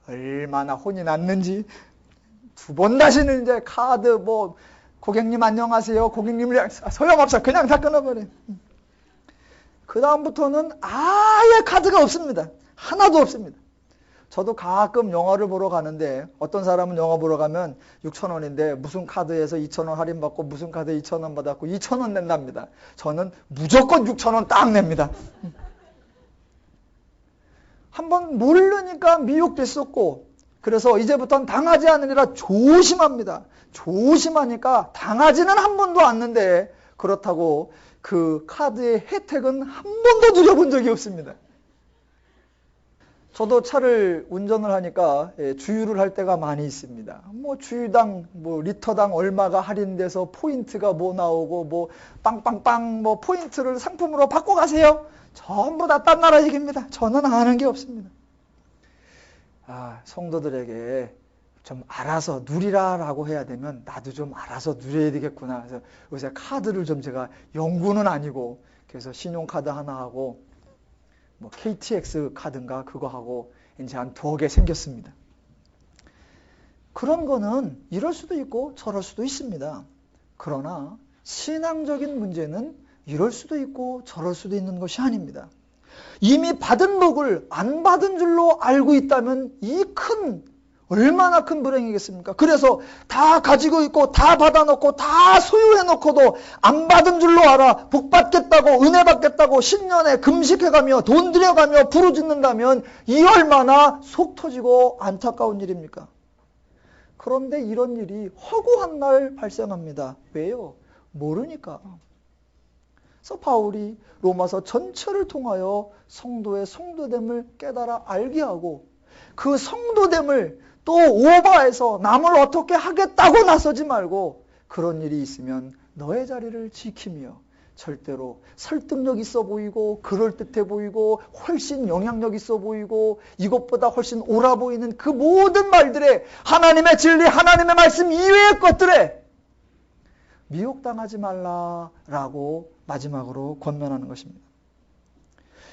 얼마나 혼이 났는지 2번 다시는 이제 카드 뭐 고객님 안녕하세요. 고객님을 소용없어. 그냥 다 끊어버려. 그 다음부터는 아예 카드가 없습니다. 하나도 없습니다. 저도 가끔 영화를 보러 가는데 어떤 사람은 영화 보러 가면 6,000원인데 무슨 카드에서 2,000원 할인받고 무슨 카드에 2,000원 받았고 2,000원 낸답니다. 저는 무조건 6,000원 딱 냅니다. 한번 모르니까 미혹됐었고 그래서 이제부터는 당하지 않으리라 조심합니다. 조심하니까 당하지는 한 번도 않는데 그렇다고 그 카드의 혜택은 한 번도 누려본 적이 없습니다. 저도 차를 운전을 하니까 주유를 할 때가 많이 있습니다. 뭐 주유당, 뭐 리터당 얼마가 할인돼서 포인트가 뭐 나오고 뭐 빵빵빵 뭐 포인트를 상품으로 바꿔 가세요. 전부 다 딴 나라 얘기입니다. 저는 아는 게 없습니다. 성도들에게 좀 알아서 누리라라고 해야 되면 나도 좀 알아서 누려야 되겠구나. 그래서 요새 카드를 좀 제가 연구는 아니고 그래서 신용카드 하나 하고 뭐 KTX 카드인가 그거 하고 이제 한 2개 생겼습니다. 그런 거는 이럴 수도 있고 저럴 수도 있습니다. 그러나 신앙적인 문제는 이럴 수도 있고 저럴 수도 있는 것이 아닙니다. 이미 받은 복을 안 받은 줄로 알고 있다면 얼마나 큰 불행이겠습니까? 그래서 다 가지고 있고 다 받아놓고 다 소유해놓고도 안 받은 줄로 알아. 복 받겠다고 은혜 받겠다고 신년에 금식해가며 돈 들여가며 부르짖는다면 이 얼마나 속 터지고 안타까운 일입니까? 그런데 이런 일이 허구한 날 발생합니다. 왜요? 모르니까. 그래서 바울이 로마서 전체를 통하여 성도의 성도됨을 깨달아 알게 하고 그 성도됨을 또 오버해서 남을 어떻게 하겠다고 나서지 말고 그런 일이 있으면 너의 자리를 지키며 절대로 설득력 있어 보이고 그럴듯해 보이고 훨씬 영향력 있어 보이고 이것보다 훨씬 옳아 보이는 그 모든 말들에 하나님의 진리, 하나님의 말씀 이외의 것들에 미혹당하지 말라라고 마지막으로 권면하는 것입니다.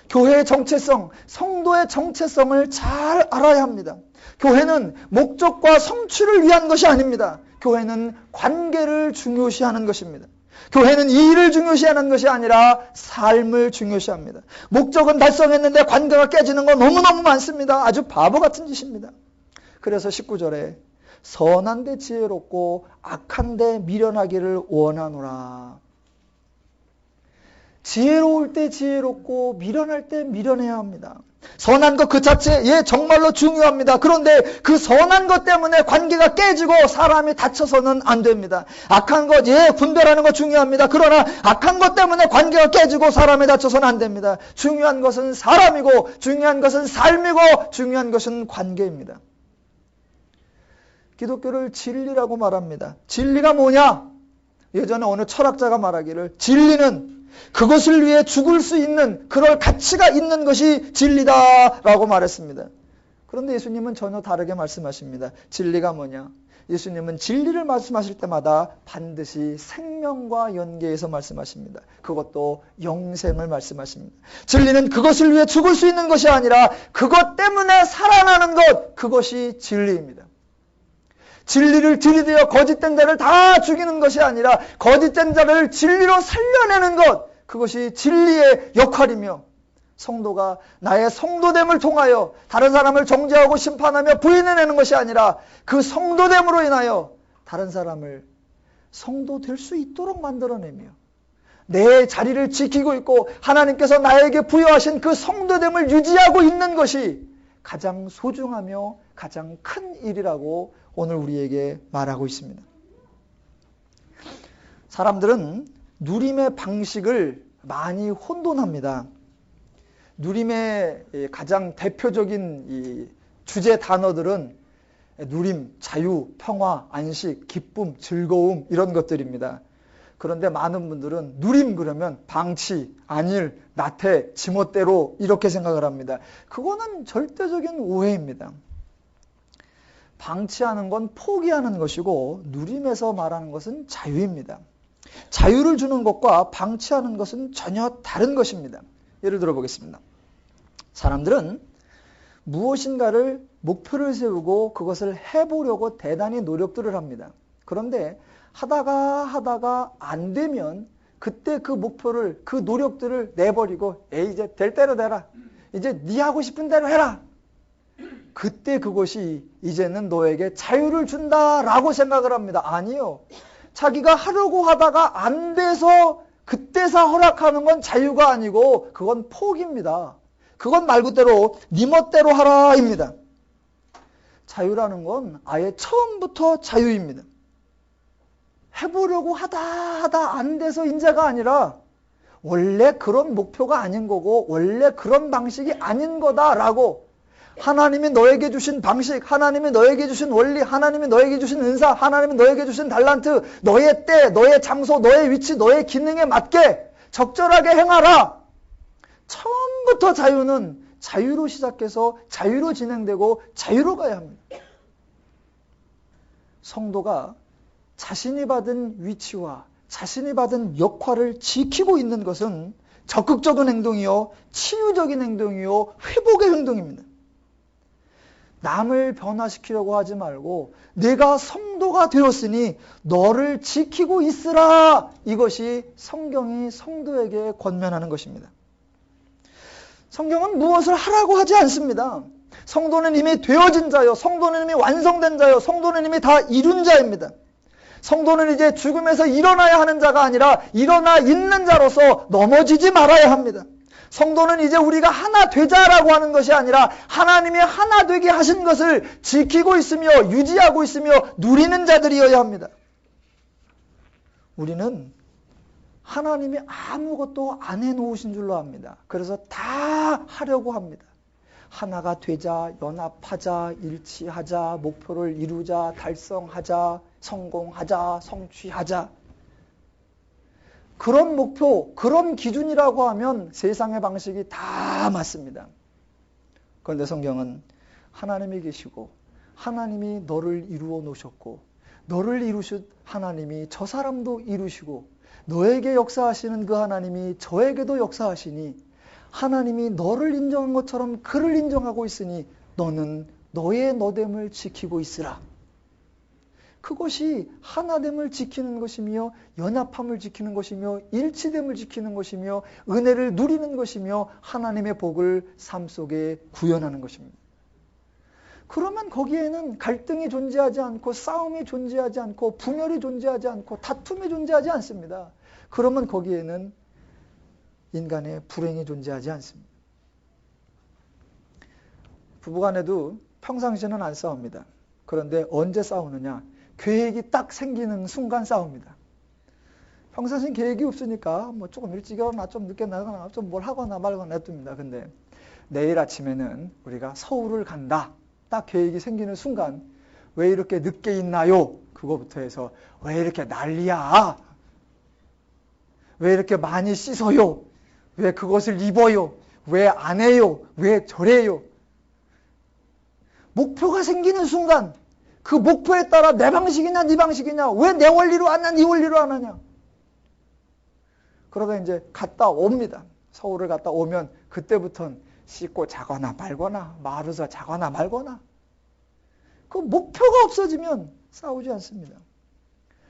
교회의 정체성, 성도의 정체성을 잘 알아야 합니다. 교회는 목적과 성취를 위한 것이 아닙니다. 교회는 관계를 중요시하는 것입니다. 교회는 일을 중요시하는 것이 아니라 삶을 중요시합니다. 목적은 달성했는데 관계가 깨지는 건 너무너무 많습니다. 아주 바보 같은 짓입니다. 그래서 19절에 선한 데 지혜롭고 악한 데 미련하기를 원하노라. 지혜로울 때 지혜롭고 미련할 때 미련해야 합니다. 선한 것 그 자체에 정말로 중요합니다. 그런데 그 선한 것 때문에 관계가 깨지고 사람이 다쳐서는 안 됩니다. 악한 것, 분별하는 것 중요합니다. 그러나 악한 것 때문에 관계가 깨지고 사람이 다쳐서는 안 됩니다. 중요한 것은 사람이고 중요한 것은 삶이고 중요한 것은 관계입니다. 기독교를 진리라고 말합니다. 진리가 뭐냐? 예전에 어느 철학자가 말하기를 진리는 그것을 위해 죽을 수 있는 그럴 가치가 있는 것이 진리다라고 말했습니다. 그런데 예수님은 전혀 다르게 말씀하십니다. 진리가 뭐냐? 예수님은 진리를 말씀하실 때마다 반드시 생명과 연계해서 말씀하십니다. 그것도 영생을 말씀하십니다. 진리는 그것을 위해 죽을 수 있는 것이 아니라 그것 때문에 살아나는 것, 그것이 진리입니다. 진리를 들이대어 거짓된 자를 다 죽이는 것이 아니라 거짓된 자를 진리로 살려내는 것, 그것이 진리의 역할이며, 성도가 나의 성도됨을 통하여 다른 사람을 정죄하고 심판하며 부인해내는 것이 아니라 그 성도됨으로 인하여 다른 사람을 성도 될 수 있도록 만들어내며 내 자리를 지키고 있고 하나님께서 나에게 부여하신 그 성도됨을 유지하고 있는 것이 가장 소중하며 가장 큰 일이라고 오늘 우리에게 말하고 있습니다. 사람들은 누림의 방식을 많이 혼돈합니다. 누림의 가장 대표적인 이 주제 단어들은 누림, 자유, 평화, 안식, 기쁨, 즐거움 이런 것들입니다. 그런데 많은 분들은 누림 그러면 방치, 안일, 나태, 지멋대로 이렇게 생각을 합니다. 그거는 절대적인 오해입니다. 방치하는 건 포기하는 것이고 누림에서 말하는 것은 자유입니다. 자유를 주는 것과 방치하는 것은 전혀 다른 것입니다. 예를 들어 보겠습니다. 사람들은 무엇인가를 목표를 세우고 그것을 해보려고 대단히 노력들을 합니다. 그런데 하다가 안 되면 그때 그 목표를, 그 노력들을 내버리고 이제 될 대로 되라. 이제 네 하고 싶은 대로 해라. 그때 그것이 이제는 너에게 자유를 준다라고 생각을 합니다. 아니요. 자기가 하려고 하다가 안 돼서 그때서 허락하는 건 자유가 아니고 그건 포기입니다. 그건 말 그대로 네 멋대로 하라입니다. 자유라는 건 아예 처음부터 자유입니다. 해보려고 하다 안 돼서 인자가 아니라 원래 그런 목표가 아닌 거고 원래 그런 방식이 아닌 거다라고 하나님이 너에게 주신 방식, 하나님이 너에게 주신 원리, 하나님이 너에게 주신 은사, 하나님이 너에게 주신 달란트, 너의 때, 너의 장소, 너의 위치, 너의 기능에 맞게 적절하게 행하라. 처음부터 자유는 자유로 시작해서 자유로 진행되고 자유로 가야 합니다. 성도가 자신이 받은 위치와 자신이 받은 역할을 지키고 있는 것은 적극적인 행동이요, 치유적인 행동이요, 회복의 행동입니다. 남을 변화시키려고 하지 말고 내가 성도가 되었으니 너를 지키고 있으라. 이것이 성경이 성도에게 권면하는 것입니다. 성경은 무엇을 하라고 하지 않습니다. 성도는 이미 되어진 자요, 성도는 이미 완성된 자요, 성도는 이미 다 이룬 자입니다. 성도는 이제 죽음에서 일어나야 하는 자가 아니라 일어나 있는 자로서 넘어지지 말아야 합니다. 성도는 이제 우리가 하나 되자라고 하는 것이 아니라 하나님이 하나 되게 하신 것을 지키고 있으며 유지하고 있으며 누리는 자들이어야 합니다. 우리는 하나님이 아무것도 안 해놓으신 줄로 압니다. 그래서 다 하려고 합니다. 하나가 되자, 연합하자, 일치하자, 목표를 이루자, 달성하자, 성공하자, 성취하자. 그런 목표, 그런 기준이라고 하면 세상의 방식이 다 맞습니다. 그런데 성경은 하나님이 계시고 하나님이 너를 이루어 놓으셨고 너를 이루신 하나님이 저 사람도 이루시고 너에게 역사하시는 그 하나님이 저에게도 역사하시니 하나님이 너를 인정한 것처럼 그를 인정하고 있으니 너는 너의 너됨을 지키고 있으라. 그것이 하나됨을 지키는 것이며 연합함을 지키는 것이며 일치됨을 지키는 것이며 은혜를 누리는 것이며 하나님의 복을 삶 속에 구현하는 것입니다. 그러면 거기에는 갈등이 존재하지 않고 싸움이 존재하지 않고 분열이 존재하지 않고 다툼이 존재하지 않습니다. 그러면 거기에는 인간의 불행이 존재하지 않습니다. 부부간에도 평상시에는 안 싸웁니다. 그런데 언제 싸우느냐? 계획이 딱 생기는 순간 싸웁니다. 평상시엔 계획이 없으니까 뭐 조금 일찍 일어나 좀 늦게 나거나 좀 뭘 하거나 말거나 냅둡니다. 근데 내일 아침에는 우리가 서울을 간다. 딱 계획이 생기는 순간 왜 이렇게 늦게 있나요? 그거부터 해서 왜 이렇게 난리야? 왜 이렇게 많이 씻어요? 왜 그것을 입어요? 왜 안 해요? 왜 저래요? 목표가 생기는 순간 그 목표에 따라 내 방식이냐 네 방식이냐, 왜 내 원리로 안 하냐 네 원리로 안 하냐. 그러다 이제 갔다 옵니다. 서울을 갔다 오면 그때부터는 씻고 자거나 말거나 마루서 자거나 말거나. 그 목표가 없어지면 싸우지 않습니다.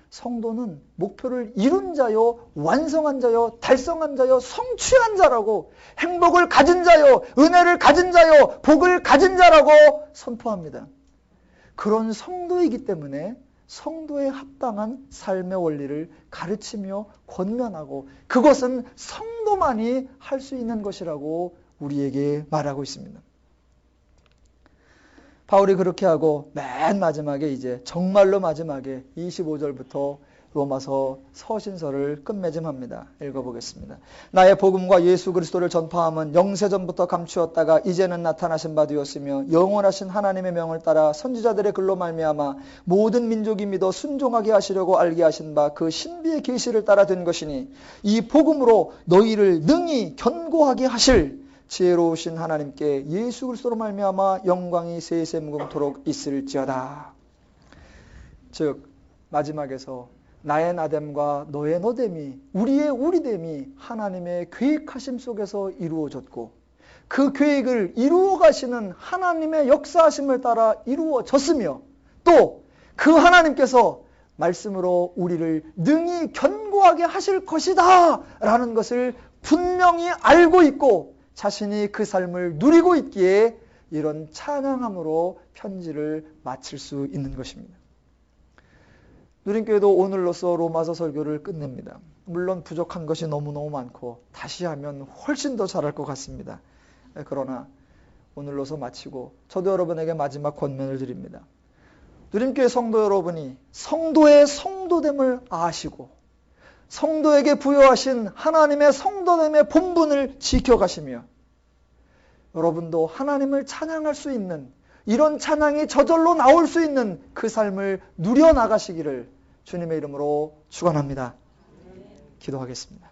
성도는 목표를 이룬 자요, 완성한 자요, 달성한 자요, 성취한 자라고, 행복을 가진 자요, 은혜를 가진 자요, 복을 가진 자라고 선포합니다. 그런 성도이기 때문에 성도에 합당한 삶의 원리를 가르치며 권면하고, 그것은 성도만이 할 수 있는 것이라고 우리에게 말하고 있습니다. 바울이 그렇게 하고 맨 마지막에 이제 정말로 마지막에 25절부터 로마서 서신서를 끝맺음합니다. 읽어보겠습니다. 나의 복음과 예수 그리스도를 전파함은 영세전부터 감추었다가 이제는 나타나신 바 되었으며 영원하신 하나님의 명을 따라 선지자들의 글로 말미암아 모든 민족이 믿어 순종하게 하시려고 알게 하신 바 그 신비의 계시를 따라 된 것이니 이 복음으로 너희를 능히 견고하게 하실 지혜로우신 하나님께 예수 그리스도로 말미암아 영광이 세세 무궁토록 있을지어다. 즉 마지막에서 나의 나됨과 너의 너됨이, 우리의 우리됨이 하나님의 계획하심 속에서 이루어졌고, 그 계획을 이루어 가시는 하나님의 역사하심을 따라 이루어졌으며, 또 그 하나님께서 말씀으로 우리를 능히 견고하게 하실 것이다 라는 것을 분명히 알고 있고 자신이 그 삶을 누리고 있기에 이런 찬양함으로 편지를 마칠 수 있는 것입니다. 누린교회도 오늘로써 로마서 설교를 끝냅니다. 물론 부족한 것이 너무너무 많고 다시 하면 훨씬 더 잘할 것 같습니다. 그러나 오늘로써 마치고 저도 여러분에게 마지막 권면을 드립니다. 누린교회 성도 여러분이 성도의 성도됨을 아시고 성도에게 부여하신 하나님의 성도됨의 본분을 지켜가시며 여러분도 하나님을 찬양할 수 있는, 이런 찬양이 저절로 나올 수 있는 그 삶을 누려나가시기를 주님의 이름으로 축원합니다. 기도하겠습니다.